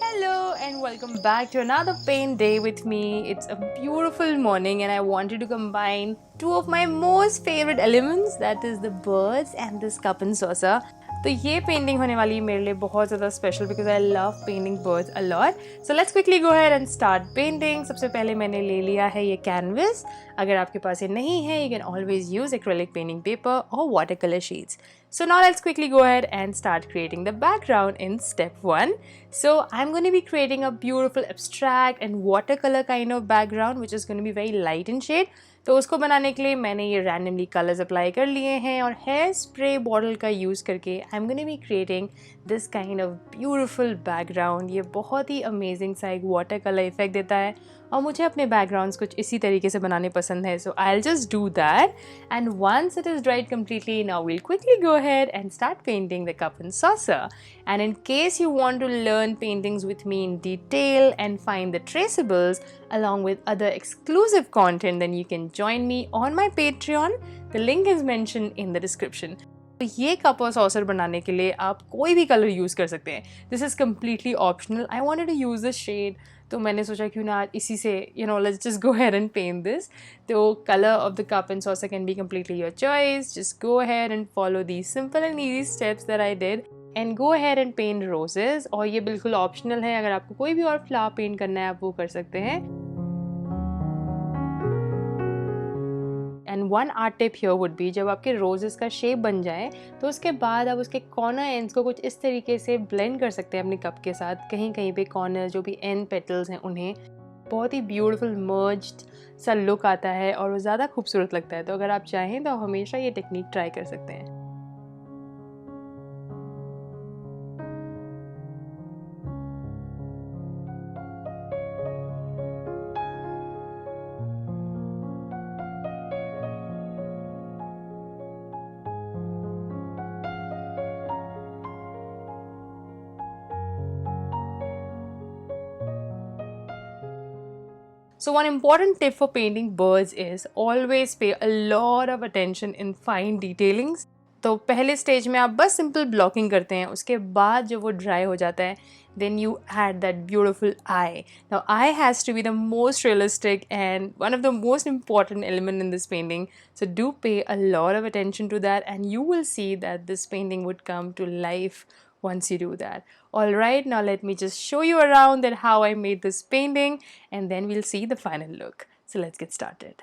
Hello and welcome back to another paint day with me. It's a beautiful morning and I wanted to combine two of my most favorite elements, that is the birds and this cup and saucer. तो ये painting होने वाली है मेरे लिए बहुत ज़्यादा special because I love painting birds a lot. So let's quickly go ahead and start painting. सबसे पहले मैंने ले लिया है ये कैनवस. अगर आपके पास ये नहीं है, you can always use acrylic painting paper और water colour sheets. So now let's quickly go ahead and start creating the background in step 1. So I'm going to be creating a beautiful abstract and watercolor kind of background which is going to be very light in shade. तो उसको बनाने के लिए मैंने ये randomly colours apply कर लिए हैं और हेयर स्प्रे बॉटल का यूज़ करके I am gonna be creating this kind of beautiful background. ये बहुत ही अमेजिंग सा एक वाटर कलर इफेक्ट देता है और मुझे अपने बैकग्राउंड्स कुछ इसी तरीके से बनाने पसंद है. So I will just do that and once it is dried completely now will quickly go ahead and start painting the cup and saucer. And in case you want to learn paintings with me in detail and find the traceables along with other exclusive content, then you can join me on my Patreon. The link is mentioned in the description. तो ये cup और saucer बनाने के लिए आप कोई भी colour use कर सकते हैं. This is completely optional. I wanted to use this shade, तो मैंने सोचा क्यों ना इसी से let's just go ahead and paint this. तो colour of the cup and saucer can be completely your choice. Just go ahead and follow these simple and easy steps that I did and go ahead and paint roses. और ये बिल्कुल optional है, अगर आपको कोई भी और flower paint करना है आप वो कर सकते हैं. And one art tip here would be, जब आपके रोजेस का शेप बन जाए तो उसके बाद आप उसके कॉर्नर एंड्स को कुछ इस तरीके से ब्लेंड कर सकते हैं अपने कप के साथ. कहीं कहीं पे कॉर्नर जो भी एंड पेटल्स हैं उन्हें बहुत ही ब्यूटीफुल मर्ज्ड सा लुक आता है और वो ज़्यादा खूबसूरत लगता है. तो अगर आप चाहें तो आप हमेशा ये टेक्निक ट्राई कर सकते हैं. So one important tip for painting birds is always pay a lot of attention in fine detailings. तो पहले स्टेज में आप बस सिंपल ब्लॉकिंग करते हैं, उसके बाद जब वो ड्राई हो जाता है then you add that beautiful eye. Now eye has to be the most realistic and one of the most important element in this painting. So do pay a lot of attention to that and you will see that this painting would come to life once you do that. Alright, now let me just show you around that how I made this painting and then we'll see the final look. So let's get started.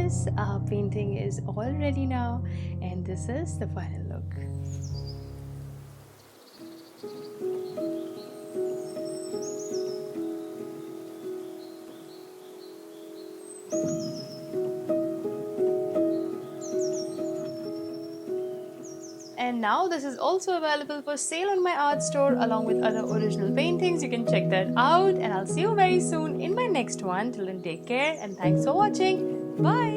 this painting is all ready now, and this is the final look. And now this is also available for sale on my art store along with other original paintings. You can check that out, and I'll see you very soon in my next one. Till then, take care and thanks for watching. Bye.